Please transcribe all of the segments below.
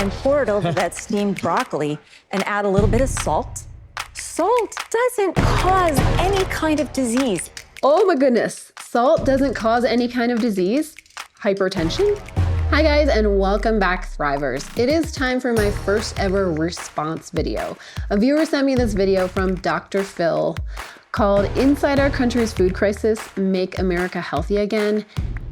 and pour it over that steamed broccoli and add a little bit of salt. Salt doesn't cause any kind of disease. Oh my goodness, salt doesn't cause any kind of disease? Hypertension? Hi guys, and welcome back, Thrivers. It is time for my first ever response video. A viewer sent me this video from Dr. Phil called Inside Our Country's Food Crisis, Make America Healthy Again,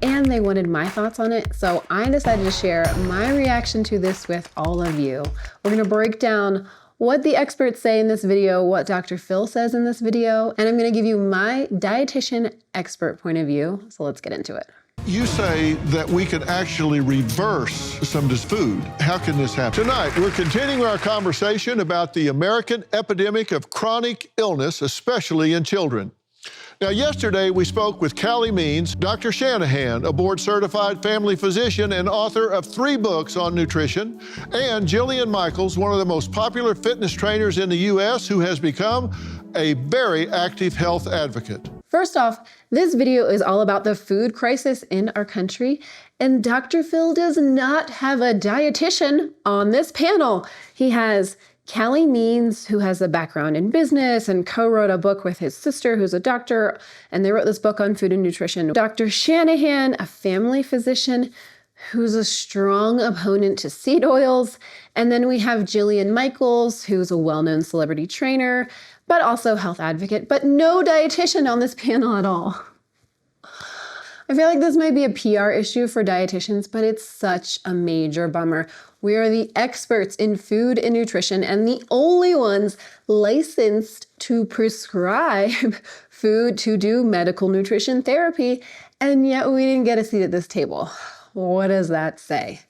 and they wanted my thoughts on it, so I decided to share my reaction to this with all of you. We're gonna break down what the experts say in this video, what Dr. Phil says in this video, and I'm gonna give you my dietitian expert point of view, so let's get into it. You say that we can actually reverse some of this food. How can this happen? Tonight, we're continuing our conversation about the American epidemic of chronic illness, especially in children. Now, yesterday, we spoke with Callie Means, Dr. Shanahan, a board-certified family physician and author of 3 books on nutrition, and Jillian Michaels, one of the most popular fitness trainers in the U.S., who has become a very active health advocate. First off, this video is all about the food crisis in our country, and Dr. Phil does not have a dietitian on this panel. He has Callie Means, who has a background in business and co-wrote a book with his sister, who's a doctor, and they wrote this book on food and nutrition. Dr. Shanahan, a family physician, who's a strong opponent to seed oils. And then we have Jillian Michaels, who's a well-known celebrity trainer, but also health advocate, but no dietitian on this panel at all. I feel like this might be a PR issue for dietitians, but it's such a major bummer. We are the experts in food and nutrition and the only ones licensed to prescribe food to do medical nutrition therapy, and yet we didn't get a seat at this table. What does that say?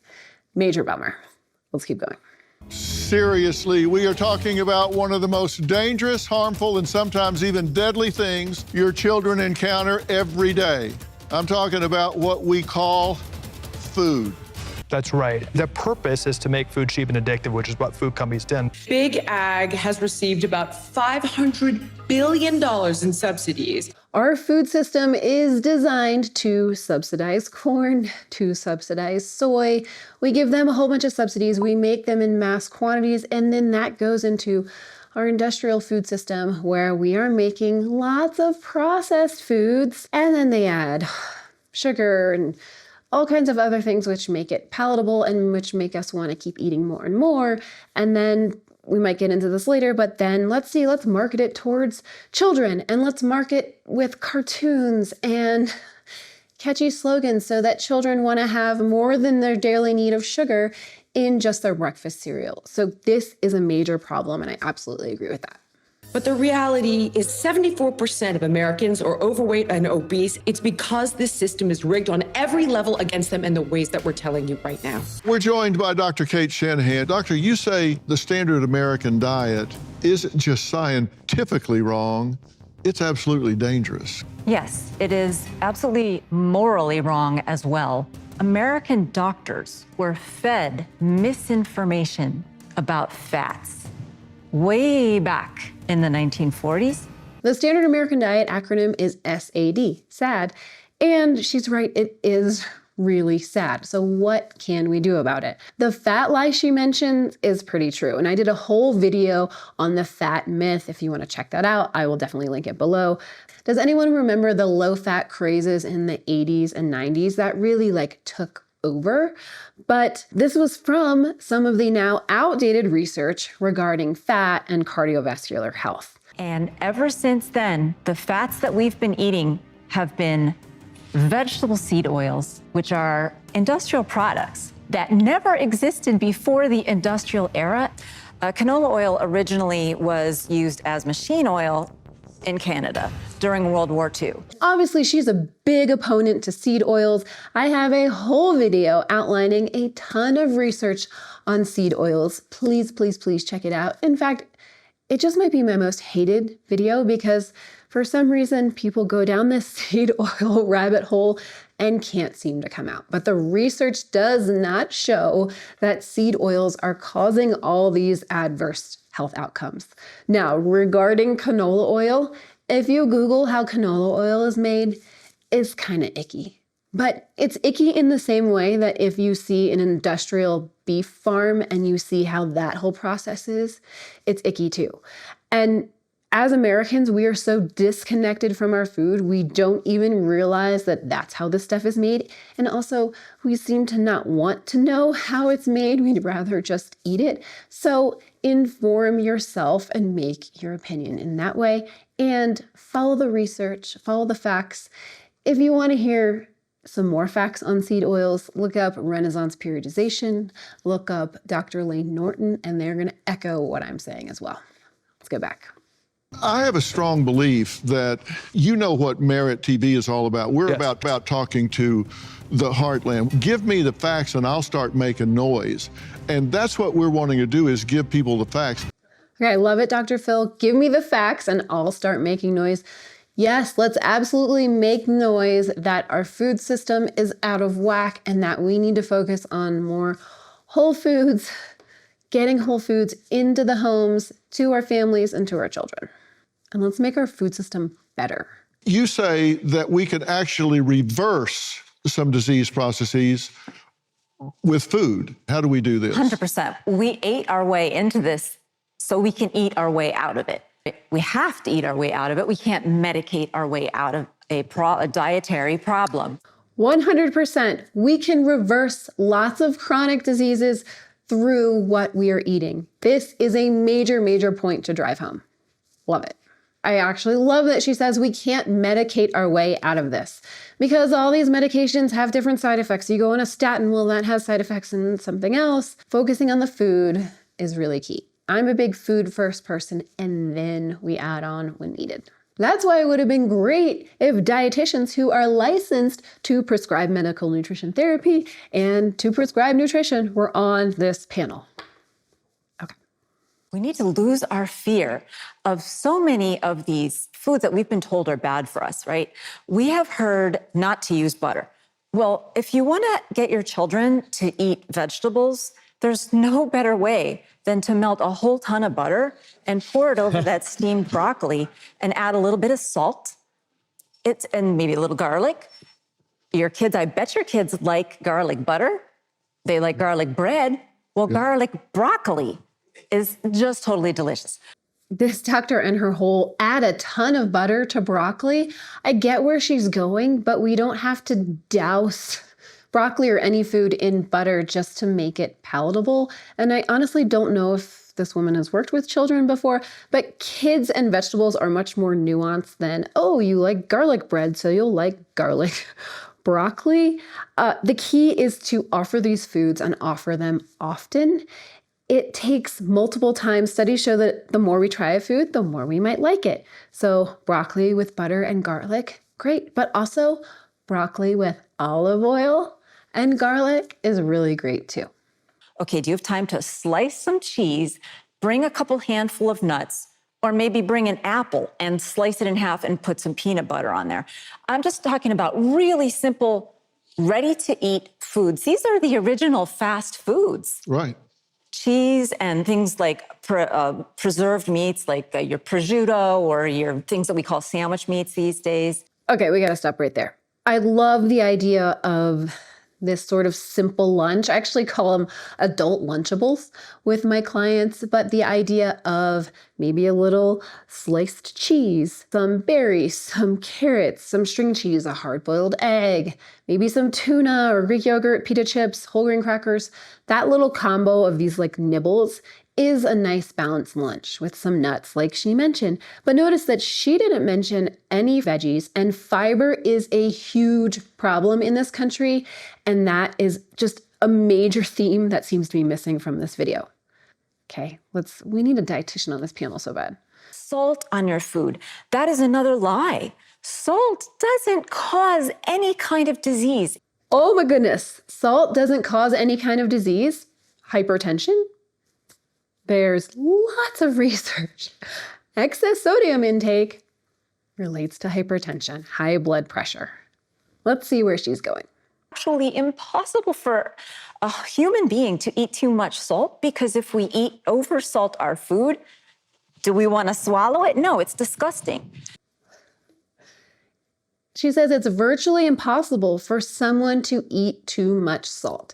Major bummer. Let's keep going. Seriously, we are talking about one of the most dangerous, harmful, and sometimes even deadly things your children encounter every day. I'm talking about what we call food. That's right. The purpose is to make food cheap and addictive, which is what food companies do. Big Ag has received about $500 billion in subsidies. Our food system is designed to subsidize corn, to subsidize soy. We give them a whole bunch of subsidies. We make them in mass quantities, and then that goes into our industrial food system where we are making lots of processed foods, and then they add sugar and all kinds of other things which make it palatable and which make us want to keep eating more and more. And then we might get into this later, but then let's market it towards children, and let's market with cartoons and catchy slogans so that children want to have more than their daily need of sugar in just their breakfast cereal. So this is a major problem, and I absolutely agree with that. But the reality is 74% of Americans are overweight and obese. It's because this system is rigged on every level against them in the ways that we're telling you right now. We're joined by Dr. Kate Shanahan. Doctor, you say the standard American diet isn't just scientifically wrong, it's absolutely dangerous. Yes, it is absolutely morally wrong as well. American doctors were fed misinformation about fats way back in the 1940s. The Standard American Diet acronym is SAD, SAD, and she's right, it is really sad. So what can we do about it? The fat lie she mentions is pretty true, and I did a whole video on the fat myth. If you want to check that out, I will definitely link it below. Does anyone remember the low-fat crazes in the 80s and 90s that really took over? But this was from some of the now outdated research regarding fat and cardiovascular health. And ever since then, the fats that we've been eating have been vegetable seed oils, which are industrial products that never existed before the industrial era. Canola oil originally was used as machine oil in Canada during World War II. Obviously, she's a big opponent to seed oils. I have a whole video outlining a ton of research on seed oils. Please, please, please check it out. In fact, it just might be my most hated video because for some reason, people go down this seed oil rabbit hole and can't seem to come out. But the research does not show that seed oils are causing all these adverse health outcomes. Now, regarding canola oil, if you Google how canola oil is made, it's kind of icky. But it's icky in the same way that if you see an industrial beef farm and you see how that whole process is, it's icky too. And as Americans, we are so disconnected from our food, we don't even realize that that's how this stuff is made. And also, we seem to not want to know how it's made. We'd rather just eat it. So inform yourself and make your opinion in that way. And follow the research, follow the facts. If you want to hear some more facts on seed oils, look up Renaissance periodization, look up Dr. Lane Norton, and they're going to echo what I'm saying as well. Let's go back. I have a strong belief that you know what Merit TV is all about. We're Yes. about talking to the heartland. Give me the facts and I'll start making noise. And that's what we're wanting to do, is give people the facts. Okay, I love it, Dr. Phil. Give me the facts and I'll start making noise. Yes, let's absolutely make noise that our food system is out of whack and that we need to focus on more whole foods, getting whole foods into the homes, to our families and to our children. And let's make our food system better. You say that we can actually reverse some disease processes with food. How do we do this? 100%. We ate our way into this so we can eat our way out of it. We have to eat our way out of it. We can't medicate our way out of a dietary problem. 100%. We can reverse lots of chronic diseases through what we are eating. This is a major, major point to drive home. Love it. I actually love that she says we can't medicate our way out of this, because all these medications have different side effects. You go on a statin, well, that has side effects in something else. Focusing on the food is really key. I'm a big food first person, and then we add on when needed. That's why it would have been great if dietitians who are licensed to prescribe medical nutrition therapy and to prescribe nutrition were on this panel. Okay. We need to lose our fear of so many of these foods that we've been told are bad for us, right? We have heard not to use butter. Well, if you want to get your children to eat vegetables, there's no better way than to melt a whole ton of butter and pour it over that steamed broccoli and add a little bit of salt and maybe a little garlic. Your kids, I bet your kids like garlic butter. They like garlic bread. Well, garlic broccoli is just totally delicious. This doctor and her whole add a ton of butter to broccoli. I get where she's going, but we don't have to douse broccoli or any food in butter just to make it palatable. And I honestly don't know if this woman has worked with children before, but kids and vegetables are much more nuanced than, oh, you like garlic bread, so you'll like garlic broccoli. The key is to offer these foods and offer them often. It takes multiple times. Studies show that the more we try a food, the more we might like it. So broccoli with butter and garlic, great. But also broccoli with olive oil and garlic is really great too. Okay, do you have time to slice some cheese, bring a couple handful of nuts, or maybe bring an apple and slice it in half and put some peanut butter on there? I'm just talking about really simple, ready-to-eat foods. These are the original fast foods. Right. Cheese and things like preserved meats, like your prosciutto or your things that we call sandwich meats these days. Okay, we gotta stop right there. I love the idea of this sort of simple lunch. I actually call them adult Lunchables with my clients, but the idea of maybe a little sliced cheese, some berries, some carrots, some string cheese, a hard-boiled egg, maybe some tuna or Greek yogurt, pita chips, whole grain crackers. That little combo of these like nibbles is a nice balanced lunch with some nuts like she mentioned. But notice that she didn't mention any veggies, and fiber is a huge problem in this country. And that is just a major theme that seems to be missing from this video. Okay, we need a dietitian on this panel so bad. Salt on your food. That is another lie. Salt doesn't cause any kind of disease. Oh my goodness, salt doesn't cause any kind of disease? Hypertension? There's lots of research. Excess sodium intake relates to hypertension, high blood pressure. Let's see where she's going. Actually impossible for a human being to eat too much salt, because if we oversalt our food, do we want to swallow it? No, it's disgusting. She says it's virtually impossible for someone to eat too much salt.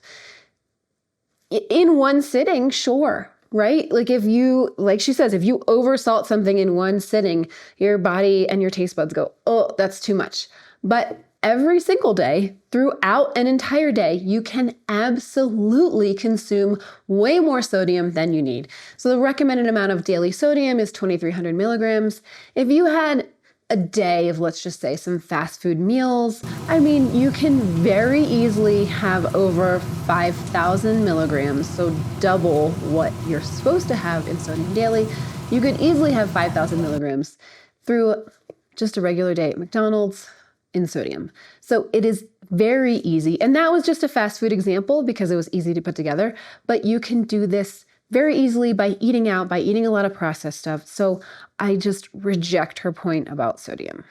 In one sitting, sure, right? Like like she says, if you oversalt something in one sitting, your body and your taste buds go, oh, that's too much. But every single day, throughout an entire day, you can absolutely consume way more sodium than you need. So the recommended amount of daily sodium is 2,300 milligrams. If you had a day of, let's just say, some fast food meals, I mean, you can very easily have over 5,000 milligrams, so double what you're supposed to have in sodium daily. You could easily have 5,000 milligrams through just a regular day at McDonald's in sodium. So it is very easy. And that was just a fast food example because it was easy to put together, but you can do this very easily by eating out, by eating a lot of processed stuff. So I just reject her point about sodium.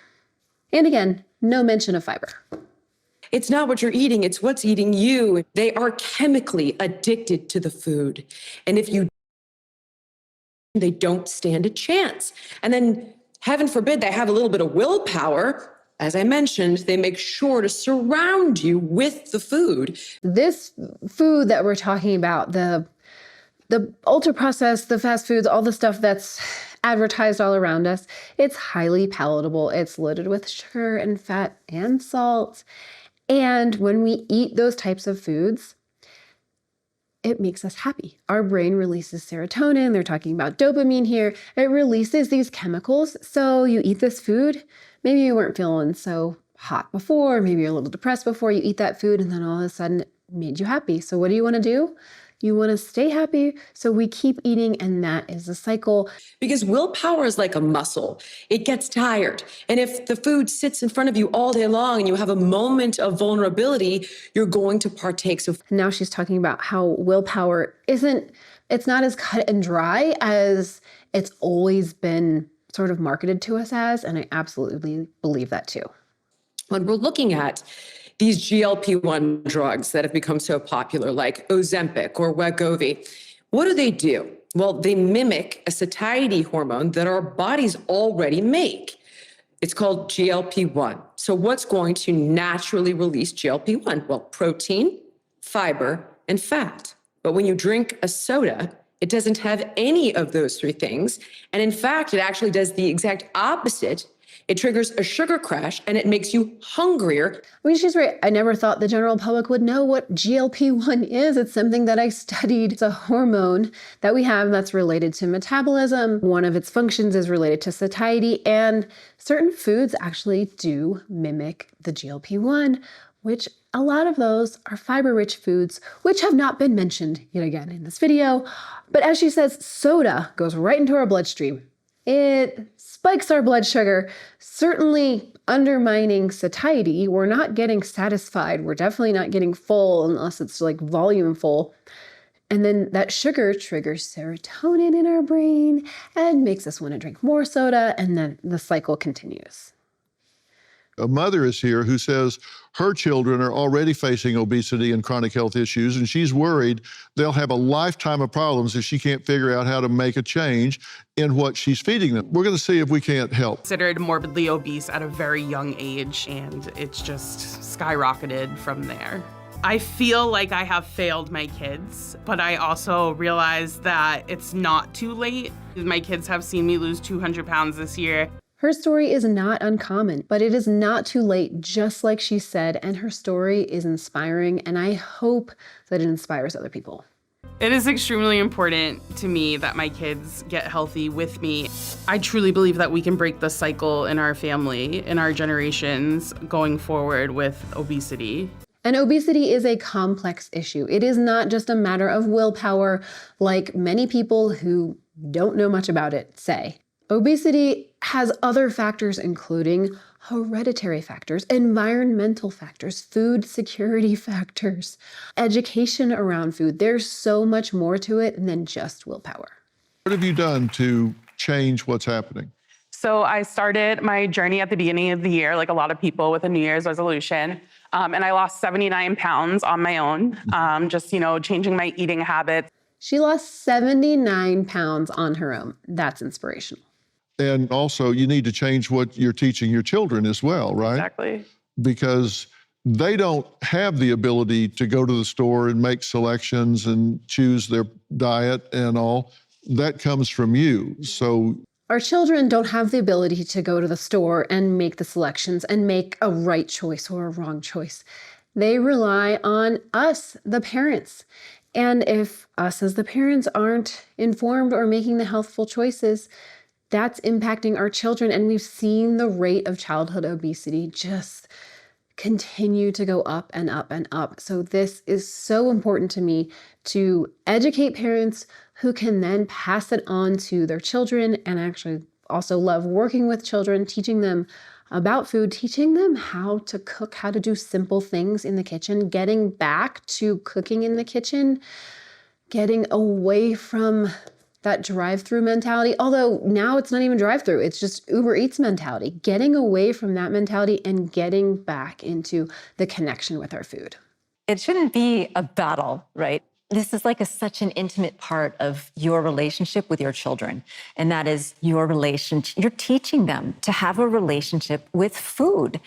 And again, no mention of fiber. It's not what you're eating, it's what's eating you. They are chemically addicted to the food. And if you, they don't stand a chance. And then, heaven forbid, they have a little bit of willpower. As I mentioned, they make sure to surround you with the food. This food that we're talking about, the ultra processed, the fast foods, all the stuff that's advertised all around us, it's highly palatable. It's loaded with sugar and fat and salt. And when we eat those types of foods, it makes us happy. Our brain releases serotonin. They're talking about dopamine here. It releases these chemicals. So you eat this food, maybe you weren't feeling so hot before, maybe you're a little depressed before you eat that food, and then all of a sudden it made you happy. So what do you want to do? You want to stay happy, so we keep eating, and that is a cycle. Because willpower is like a muscle. It gets tired. And if the food sits in front of you all day long and you have a moment of vulnerability, you're going to partake. So now she's talking about how willpower it's not as cut and dry as it's always been sort of marketed to us as, and I absolutely believe that too. when we're looking at these GLP-1 drugs that have become so popular, like Ozempic or Wegovy, what do? Well, they mimic a satiety hormone that our bodies already make. It's called GLP-1. So what's going to naturally release GLP-1? Well, protein, fiber, and fat. But when you drink a soda, it doesn't have any of those three things. And in fact, it actually does the exact opposite. It triggers a sugar crash and it makes you hungrier. I mean, she's right. I never thought the general public would know what GLP-1 is. It's something that I studied. It's a hormone that we have that's related to metabolism. One of its functions is related to satiety, and certain foods actually do mimic the GLP-1, which a lot of those are fiber-rich foods, which have not been mentioned yet again in this video. But as she says, soda goes right into our bloodstream. It spikes our blood sugar, certainly undermining satiety. We're not getting satisfied. We're definitely not getting full unless it's like volume full. And then that sugar triggers serotonin in our brain and makes us want to drink more soda, and then the cycle continues. A mother is here who says her children are already facing obesity and chronic health issues, and she's worried they'll have a lifetime of problems if she can't figure out how to make a change in what she's feeding them. We're going to see if we can't help. Considered morbidly obese at a very young age, and it's just skyrocketed from there. I feel like I have failed my kids, but I also realize that it's not too late. My kids have seen me lose 200 pounds this year. Her story is not uncommon, but it is not too late, just like she said, and her story is inspiring, and I hope that it inspires other people. It is extremely important to me that my kids get healthy with me. I truly believe that we can break the cycle in our family, in our generations, going forward with obesity. And obesity is a complex issue. It is not just a matter of willpower, like many people who don't know much about it say. Obesity has other factors, including hereditary factors, environmental factors, food security factors, education around food. There's so much more to it than just willpower. What have you done to change what's happening? So I started my journey at the beginning of the year, like a lot of people, with a New Year's resolution. And I lost 79 pounds on my own, just, changing my eating habits. She lost 79 pounds on her own. That's inspirational. And also, you need to change what you're teaching your children as well, right? Exactly. Because they don't have the ability to go to the store and make selections and choose their diet and all. That comes from you. So our children don't have the ability to go to the store and make the selections and make a right choice or a wrong choice. They rely on us, the parents. And if us as the parents aren't informed or making the healthful choices, that's impacting our children. And we've seen the rate of childhood obesity just continue to go up and up and up. So this is so important to me to educate parents who can then pass it on to their children, and actually also love working with children, teaching them about food, teaching them how to cook, how to do simple things in the kitchen, getting back to cooking in the kitchen, getting away from that drive-through mentality. Although now it's not even drive-through, it's just Uber Eats mentality. Getting away from that mentality and getting back into the connection with our food. It shouldn't be a battle, right? This is like such an intimate part of your relationship with your children. And that is your relationship. You're teaching them to have a relationship with food.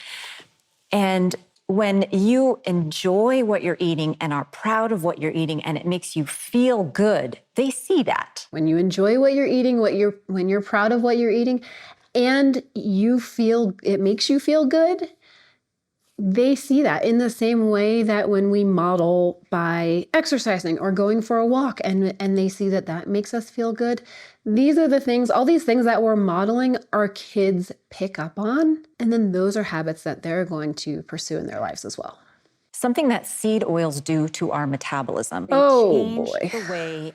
And when you enjoy what you're eating and are proud of what you're eating and it makes you feel good, they see that. When you enjoy what you're eating, when you're proud of what you're eating, and it makes you feel good, they see that in the same way that when we model by exercising or going for a walk and they see that makes us feel good. These are the things, all these things that we're modeling, our kids pick up on. And then those are habits that they're going to pursue in their lives as well. Something that seed oils do to our metabolism. They Oh, boy. change the way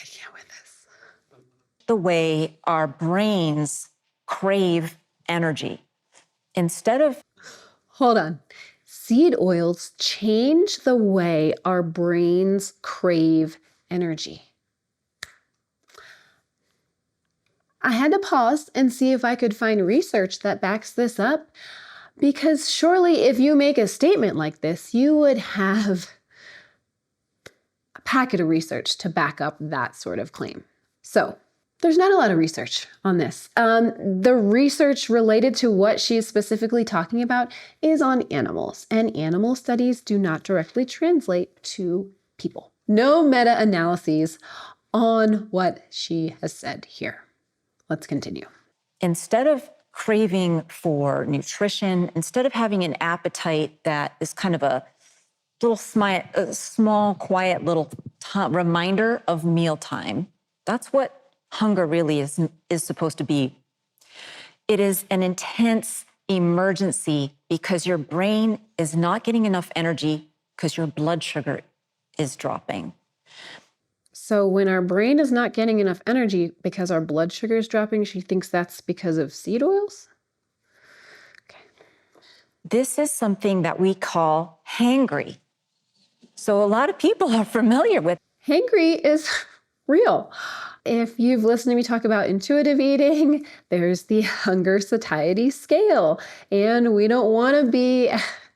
I can't with this. the way our brains crave energy. Instead of Hold on. Seed oils change the way our brains crave energy. I had to pause and see if I could find research that backs this up, because surely if you make a statement like this, you would have a packet of research to back up that sort of claim. So there's not a lot of research on this. The research related to what she's specifically talking about is on animals, and animal studies do not directly translate to people. No meta-analyses on what she has said here. Let's continue. instead of craving for nutrition, instead of having an appetite that is kind of a little small, quiet little reminder of mealtime, that's what hunger really is supposed to be. It is an intense emergency because your brain is not getting enough energy because your blood sugar is dropping. So when our brain is not getting enough energy because our blood sugar is dropping, she thinks that's because of seed oils? Okay. This is something that we call hangry. So a lot of people are familiar with. Hangry is real. If you've listened to me talk about intuitive eating, there's the hunger satiety scale. And we don't want to be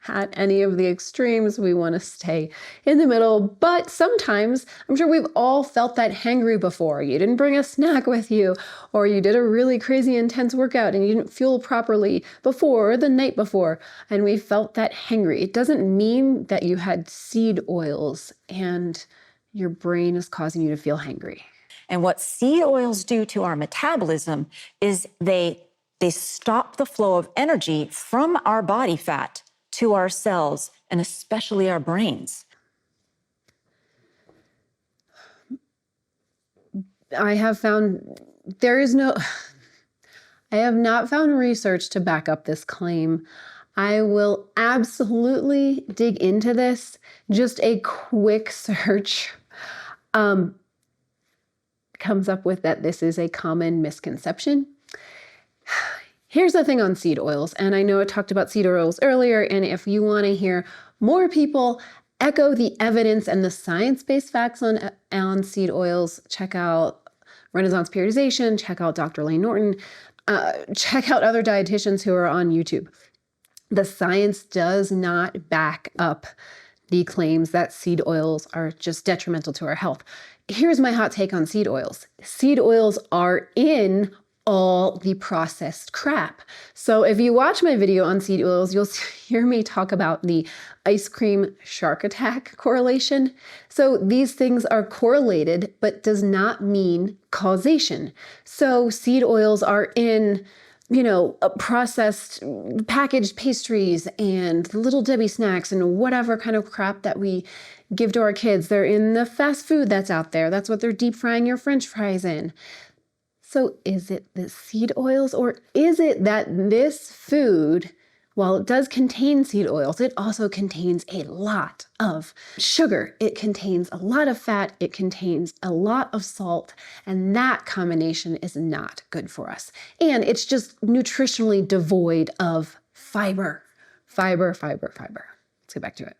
at any of the extremes. We want to stay in the middle. But sometimes, I'm sure we've all felt that hangry before. You didn't bring a snack with you, or you did a really crazy intense workout and you didn't fuel properly before or the night before, and we felt that hangry. It doesn't mean that you had seed oils and your brain is causing you to feel hangry. And what seed oils do to our metabolism is they stop the flow of energy from our body fat to our cells, and especially our brains. I have not found research to back up this claim. I will absolutely dig into this. Just a quick search comes up with that this is a common misconception. Here's the thing on seed oils, and I know I talked about seed oils earlier, and if you want to hear more people echo the evidence and the science-based facts on seed oils, check out Renaissance Periodization, check out Dr. Lane Norton, check out other dietitians who are on YouTube. The science does not back up the claims that seed oils are just detrimental to our health. Here's my hot take on seed oils. Seed oils are in all the processed crap. So if you watch my video on seed oils, you'll hear me talk about the ice cream shark attack correlation. So these things are correlated, but does not mean causation. So seed oils are in, processed packaged pastries and Little Debbie snacks and whatever kind of crap that we give to our kids. They're in the fast food that's out there. That's what they're deep frying your French fries in. So is it the seed oils, or is it that this food, while it does contain seed oils, it also contains a lot of sugar. It contains a lot of fat. It contains a lot of salt. And that combination is not good for us. And it's just nutritionally devoid of fiber. Fiber. Let's get back to it.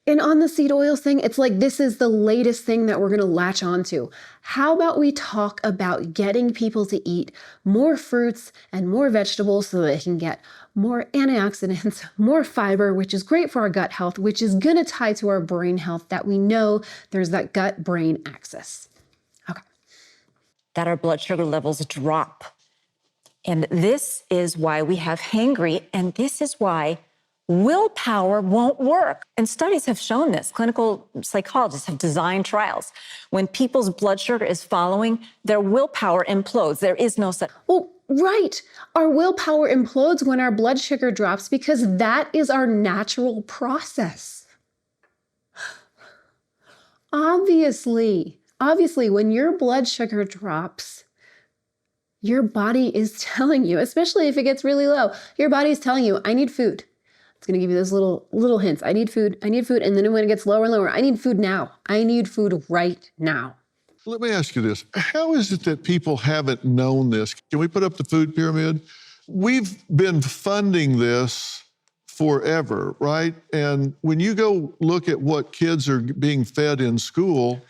And on the seed oils thing, it's like this is the latest thing that we're going to latch onto. How about we talk about getting people to eat more fruits and more vegetables so they can get more antioxidants, more fiber, which is great for our gut health, which is going to tie to our brain health, that we know there's that gut-brain axis. Okay. That our blood sugar levels drop. And this is why we have hangry, and this is why willpower won't work. And studies have shown this. Clinical psychologists have designed trials. When people's blood sugar is following, their willpower implodes. There is no such. Well, right. Our willpower implodes when our blood sugar drops because that is our natural process. Obviously, when your blood sugar drops, your body is telling you, especially if it gets really low, your body is telling you, I need food. It's going to give you those little hints. I need food. And then when it gets lower and lower, I need food now. I need food right now. Let me ask you this. How is it that people haven't known this? Can we put up the food pyramid? We've been funding this forever, right? And when you go look at what kids are being fed in school,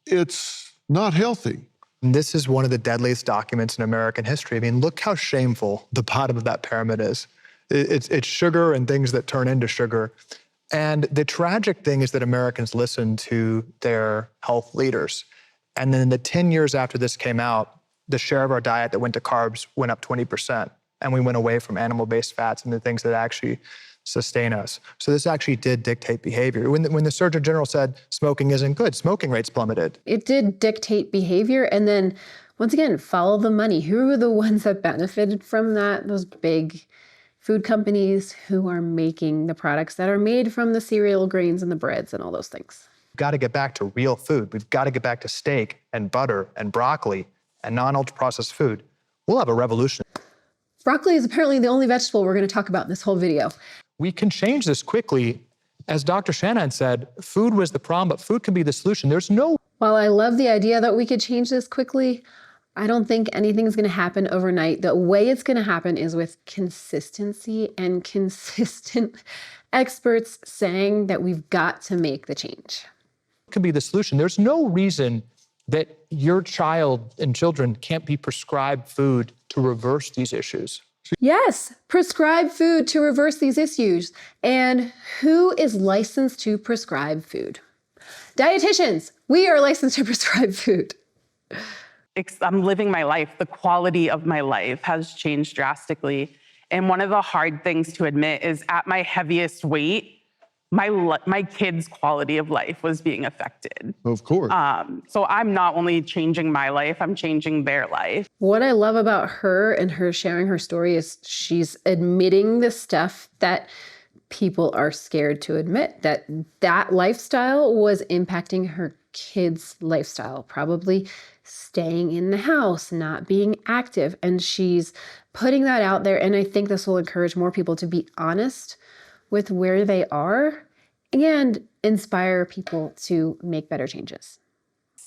it's not healthy. This is one of the deadliest documents in American history. I mean, look how shameful the bottom of that pyramid is. It's sugar and things that turn into sugar. And the tragic thing is that Americans listen to their health leaders. And then in the 10 years after this came out, the share of our diet that went to carbs went up 20%. And we went away from animal-based fats and the things that actually sustain us. So this actually did dictate behavior. When the Surgeon General said smoking isn't good, smoking rates plummeted. It did dictate behavior. And then, once again, follow the money. Who are the ones that benefited from that? Those big food companies who are making the products that are made from the cereal grains and the breads and all those things. We've got to get back to real food. We've got to get back to steak and butter and broccoli and non-ultra-processed food. We'll have a revolution. Broccoli is apparently the only vegetable we're going to talk about in this whole video. We can change this quickly. As Dr. Shanahan said, food was the problem, but food can be the solution. While I love the idea that we could change this quickly, I don't think anything's going to happen overnight. The way it's going to happen is with consistency and consistent experts saying that we've got to make the change. Could be the solution. There's no reason that your child and children can't be prescribed food to reverse these issues. Yes, prescribe food to reverse these issues. And who is licensed to prescribe food? Dietitians. We are licensed to prescribe food. I'm living my life. The quality of my life has changed drastically. And one of the hard things to admit is at my heaviest weight, my kids' quality of life was being affected. Of course. So I'm not only changing my life, I'm changing their life. What I love about her and her sharing her story is she's admitting the stuff that people are scared to admit, that lifestyle was impacting her kids' lifestyle, probably staying in the house, not being active. And she's putting that out there. And I think this will encourage more people to be honest with where they are and inspire people to make better changes.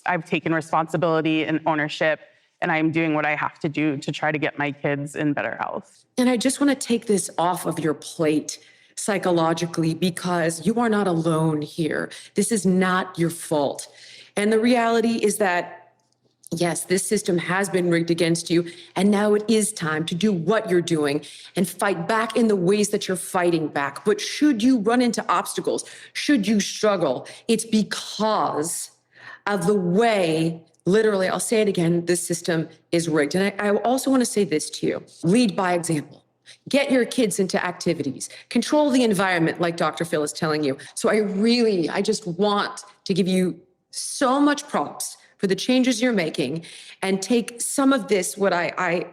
I've taken responsibility and ownership, and I'm doing what I have to do to try to get my kids in better health. And I just want to take this off of your plate psychologically, because you are not alone here. This is not your fault. And the reality is that Yes, this system has been rigged against you, and now it is time to do what you're doing and fight back in the ways that you're fighting back. But should you run into obstacles, should you struggle, it's because of the way, literally, I'll say it again, this system is rigged. And I also want to say this to you: lead by example. Get your kids into activities, control the environment like Dr. Phil is telling you. So I just want to give you so much props for the changes you're making and take some of this, what I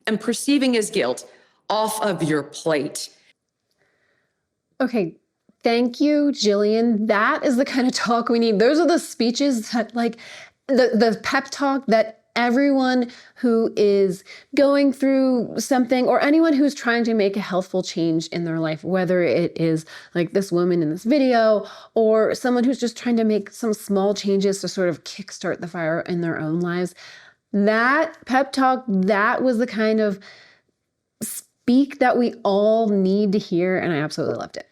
am perceiving as guilt, off of your plate. Okay, thank you, Jillian. That is the kind of talk we need. Those are the speeches that, like, the pep talk that everyone who is going through something, or anyone who's trying to make a healthful change in their life, whether it is like this woman in this video, or someone who's just trying to make some small changes to sort of kickstart the fire in their own lives. That pep talk, that was the kind of speak that we all need to hear, and I absolutely loved it.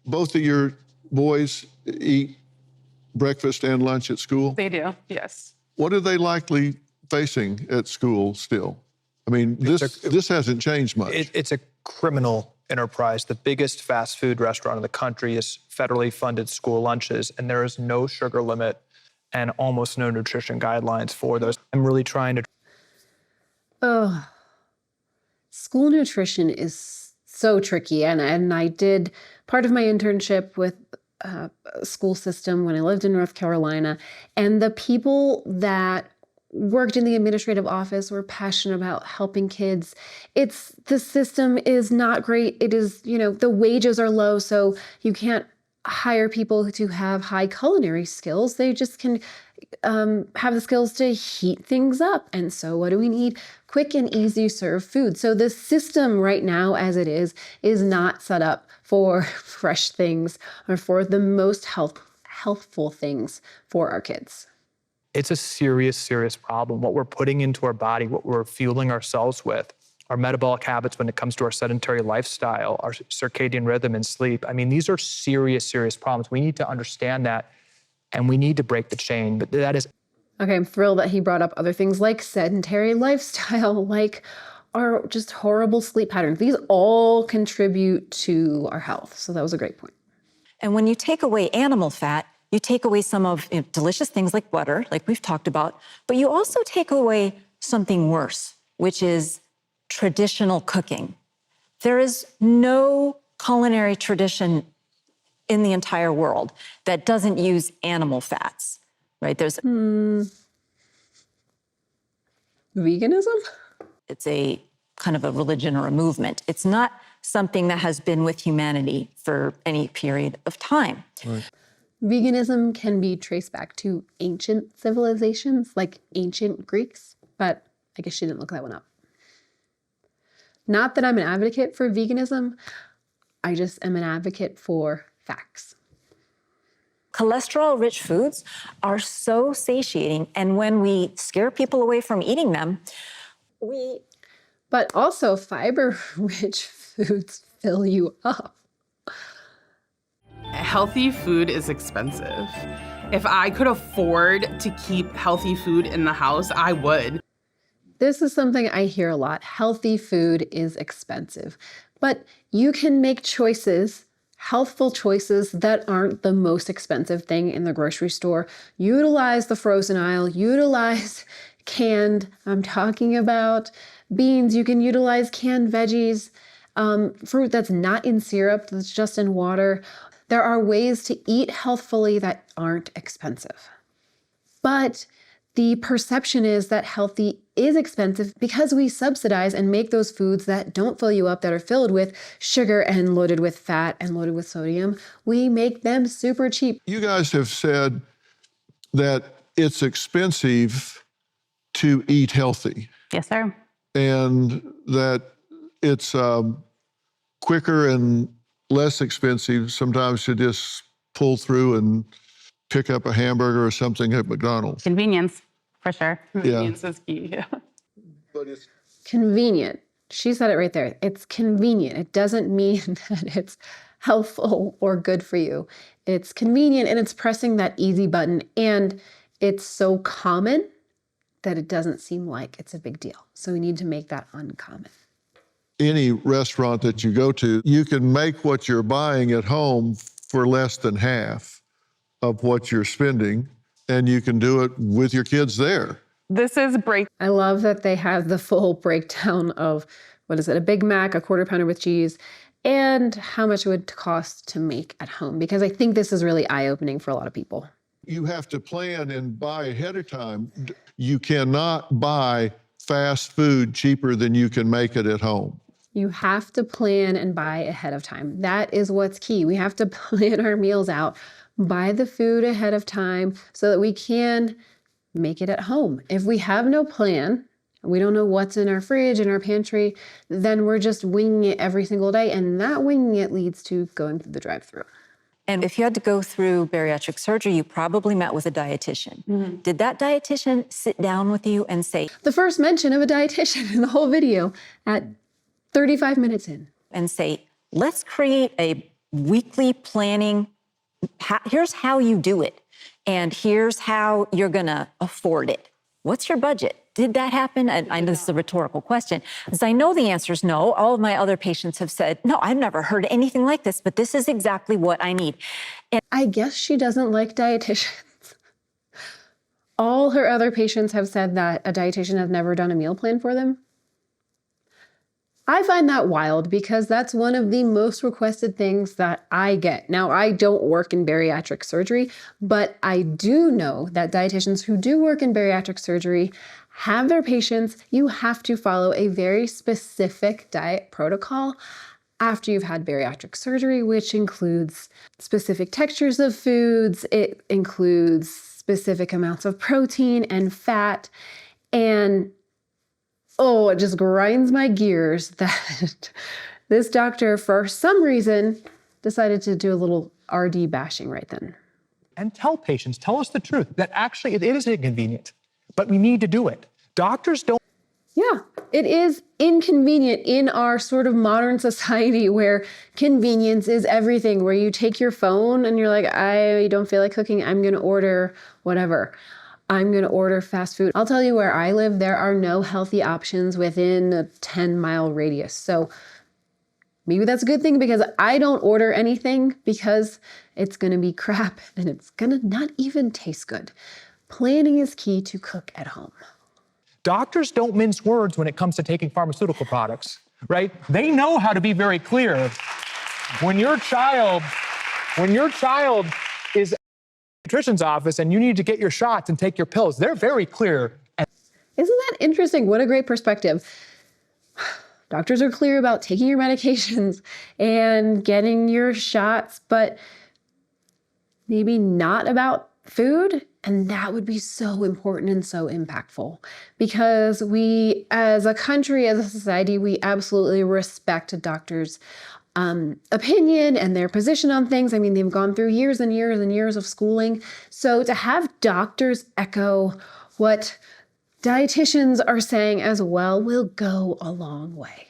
Both of your boys eat breakfast and lunch at school? They do, yes. What are they likely facing at school still? I mean, this hasn't changed much. It's a criminal enterprise. The biggest fast food restaurant in the country is federally funded school lunches, and there is no sugar limit and almost no nutrition guidelines for those. I'm really trying to... Oh, school nutrition is so tricky. And I did part of my internship with a school system when I lived in North Carolina, and the people that worked in the administrative office were passionate about helping kids. The system is not great. It is, the wages are low, so you can't hire people to have high culinary skills. They just can have the skills to heat things up. And so what do we need? Quick and easy serve food. So the system right now, as it is not set up for fresh things or for the most healthful things for our kids. It's a serious, serious problem. What we're putting into our body, what we're fueling ourselves with, our metabolic habits when it comes to our sedentary lifestyle, our circadian rhythm and sleep. I mean, these are serious, serious problems. We need to understand that, and we need to break the chain. But that is... Okay, I'm thrilled that he brought up other things like sedentary lifestyle, like our just horrible sleep patterns. These all contribute to our health. So that was a great point. And when you take away animal fat, you take away some of delicious things like butter, like we've talked about, but you also take away something worse, which is traditional cooking. There is no culinary tradition in the entire world that doesn't use animal fats, right? There's veganism? It's a kind of a religion or a movement. It's not something that has been with humanity for any period of time. Right. Veganism can be traced back to ancient civilizations, like ancient Greeks, but I guess she didn't look that one up. Not that I'm an advocate for veganism, I just am an advocate for facts. Cholesterol-rich foods are so satiating, and when we scare people away from eating them, But also fiber-rich foods fill you up. Healthy food is expensive. If I could afford to keep healthy food in the house, I would. This is something I hear a lot. Healthy food is expensive, but you can make choices, healthful choices that aren't the most expensive thing in the grocery store. Utilize the frozen aisle, utilize canned, I'm talking about beans. You can utilize canned veggies, fruit that's not in syrup, that's just in water. There are ways to eat healthfully that aren't expensive. But the perception is that healthy is expensive because we subsidize and make those foods that don't fill you up, that are filled with sugar and loaded with fat and loaded with sodium. We make them super cheap. You guys have said that it's expensive to eat healthy. Yes, sir. And that it's quicker and less expensive sometimes to just pull through and pick up a hamburger or something at McDonald's. Convenience, for sure. Convenience is key. Yeah. But it's Convenient. She said it right there. It's convenient. It doesn't mean that it's healthful or good for you. It's convenient, and it's pressing that easy button. And It's so common that it doesn't seem like it's a big deal. So we need to make that uncommon. Any restaurant that you go to, you can make what you're buying at home for less than half of what you're spending, and you can do it with your kids there. This is I love that they have the full breakdown of, what is it, a Big Mac, a quarter pounder with cheese, and how much it would cost to make at home, because I think this is really eye-opening for a lot of people. You have to plan and buy ahead of time. You cannot buy fast food cheaper than you can make it at home. You have to plan and buy ahead of time. That is what's key. We have to plan our meals out, buy the food ahead of time so that we can make it at home. If we have no plan, we don't know what's in our fridge, in our pantry, then we're just winging it every single day. And that winging it leads to going through the drive-thru. And if you had to go through bariatric surgery, you probably met with a dietitian. Did that dietitian sit down with you and say, The first mention of a dietitian in the whole video at 35 minutes in. let's create a weekly planning, here's how you do it, and here's how you're gonna afford it. What's your budget? Did that happen? And I know this is a rhetorical question, because I know the answer is no. All of my other patients have said, no, I've never heard anything like this, but this is exactly what I need. And I guess she doesn't like dietitians. All her other patients have said that a dietitian has never done a meal plan for them. I find that wild because that's one of the most requested things that I get. Now, I don't work in bariatric surgery, but I do know that dietitians who do work in bariatric surgery have their patients. You have to follow a very specific diet protocol after you've had bariatric surgery, which includes specific textures of foods. It includes specific amounts of protein and fat. And oh, it just grinds my gears that this doctor, for some reason, decided to do a little RD bashing right then. And tell patients, tell us the truth, that actually it is inconvenient, but we need to do it. Doctors don't. Yeah, it is inconvenient in our sort of modern society where convenience is everything, where you take your phone and you're like, I don't feel like cooking, I'm gonna order whatever. I'm gonna order fast food. I'll tell you, where I live, there are no healthy options within a 10-mile radius. So maybe that's a good thing, because I don't order anything because it's gonna be crap and it's gonna not even taste good. Planning is key to cook at home. Doctors don't mince words when it comes to taking pharmaceutical products, right? They know how to be very clear. When your child is at the pediatrician's office and you need to get your shots and take your pills, they're very clear. Isn't that interesting? What a great perspective. Doctors are clear about taking your medications and getting your shots, but maybe not about food. And that would be so important and so impactful, because we, as a country, as a society, we absolutely respect a doctor's opinion and their position on things. I mean, they've gone through years and years and years of schooling. So to have doctors echo what dietitians are saying as well will go a long way.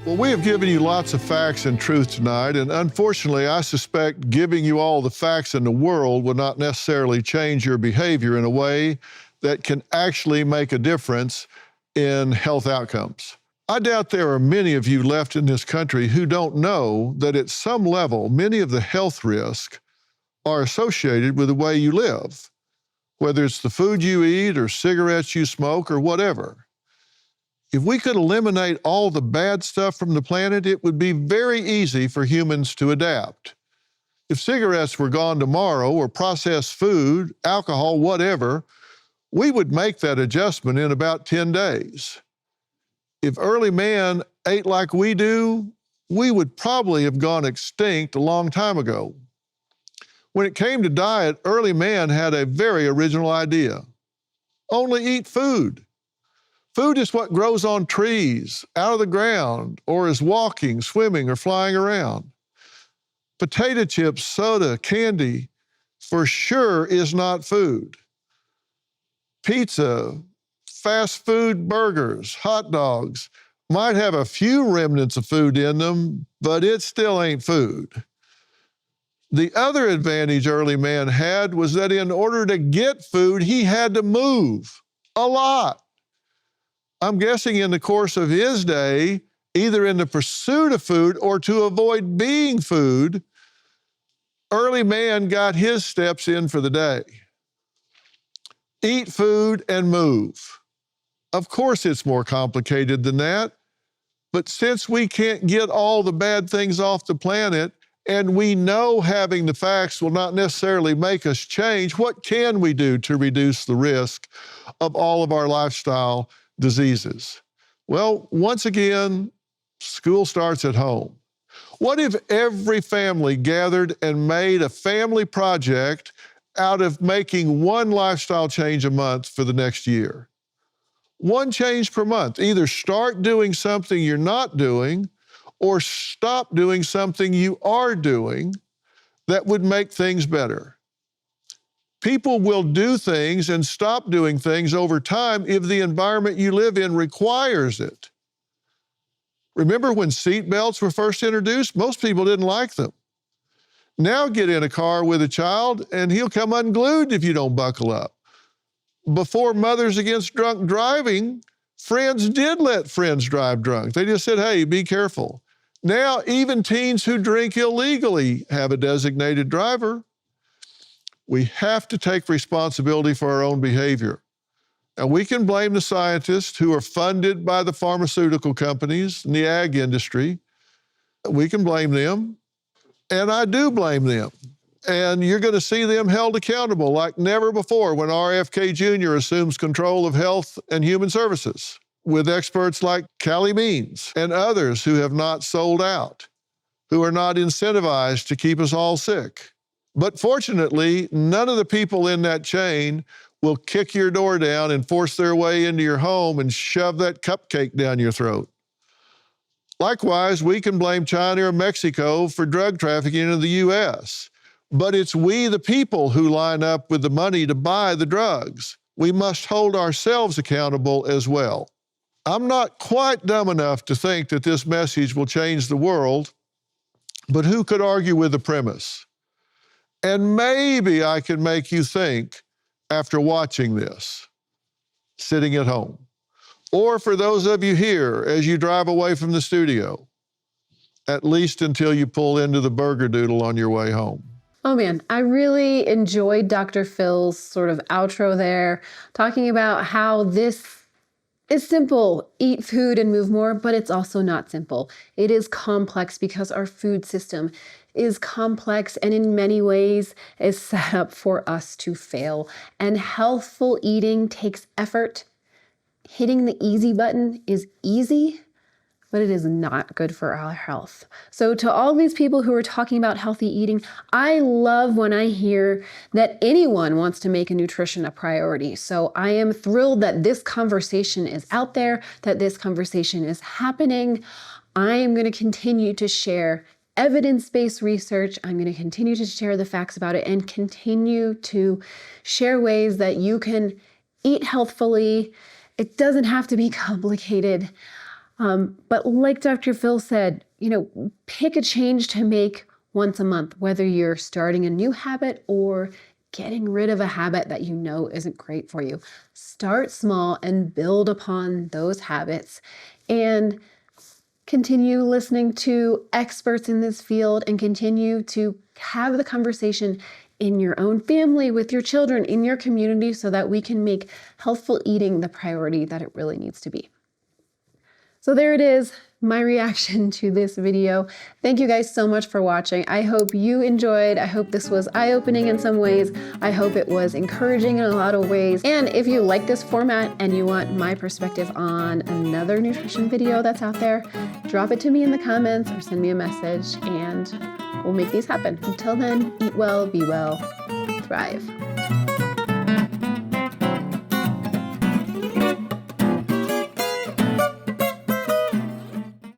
Well, we have given you lots of facts and truth tonight, and unfortunately, I suspect giving you all the facts in the world will not necessarily change your behavior in a way that can actually make a difference in health outcomes. I doubt there are many of you left in this country who don't know that at some level, many of the health risks are associated with the way you live, whether it's the food you eat or cigarettes you smoke or whatever. If we could eliminate all the bad stuff from the planet, it would be very easy for humans to adapt. If cigarettes were gone tomorrow, or processed food, alcohol, whatever, we would make that adjustment in about 10 days. If early man ate like we do, we would probably have gone extinct a long time ago. When it came to diet, early man had a very original idea. Only eat food. Food is what grows on trees, out of the ground, or is walking, swimming, or flying around. Potato chips, soda, candy, for sure is not food. Pizza, fast food burgers, hot dogs might have a few remnants of food in them, but it still ain't food. The other advantage early man had was that in order to get food, he had to move a lot. I'm guessing in the course of his day, either in the pursuit of food or to avoid being food, early man got his steps in for the day. Eat food and move. Of course, it's more complicated than that, but since we can't get all the bad things off the planet, and we know having the facts will not necessarily make us change, what can we do to reduce the risk of all of our lifestyle diseases? Well, once again, school starts at home. What if every family gathered and made a family project out of making one lifestyle change a month for the next year? One change per month. Either start doing something you're not doing or stop doing something you are doing that would make things better. People will do things and stop doing things over time if the environment you live in requires it. Remember when seat belts were first introduced? Most people didn't like them. Now get in a car with a child and he'll come unglued if you don't buckle up. Before Mothers Against Drunk Driving, friends did let friends drive drunk. They just said, hey, be careful. Now, even teens who drink illegally have a designated driver. We have to take responsibility for our own behavior. And we can blame the scientists who are funded by the pharmaceutical companies and the ag industry. We can blame them. And I do blame them. And you're going to see them held accountable like never before when RFK Jr. assumes control of health and human services, with experts like Callie Means and others who have not sold out, who are not incentivized to keep us all sick. But fortunately, none of the people in that chain will kick your door down and force their way into your home and shove that cupcake down your throat. Likewise, we can blame China or Mexico for drug trafficking into the U.S., but it's we, the people, who line up with the money to buy the drugs. We must hold ourselves accountable as well. I'm not quite dumb enough to think that this message will change the world, but who could argue with the premise? And maybe I can make you think after watching this, sitting at home. Or for those of you here, as you drive away from the studio, at least until you pull into the Burger Doodle on your way home. Oh man, I really enjoyed Dr. Phil's sort of outro there, talking about how this is simple, eat food and move more, but it's also not simple. It is complex because our food system is complex and in many ways is set up for us to fail. And healthful eating takes effort. Hitting the easy button is easy, but it is not good for our health. So to all these people who are talking about healthy eating, I love when I hear that anyone wants to make nutrition a priority. So I am thrilled that this conversation is out there, that this conversation is happening. I am going to continue to share evidence-based research. I'm going to continue to share the facts about it and continue to share ways that you can eat healthfully. It doesn't have to be complicated. But like Dr. Phil said, pick a change to make once a month, whether you're starting a new habit or getting rid of a habit that you know isn't great for you. Start small and build upon those habits and continue listening to experts in this field and continue to have the conversation in your own family, with your children, in your community, so that we can make healthful eating the priority that it really needs to be. So there it is, my reaction to this video. Thank you guys so much for watching. I hope you enjoyed. I hope this was eye-opening in some ways. I hope it was encouraging in a lot of ways. And if you like this format and you want my perspective on another nutrition video that's out there, drop it to me in the comments or send me a message and we'll make these happen. Until then, eat well, be well, thrive.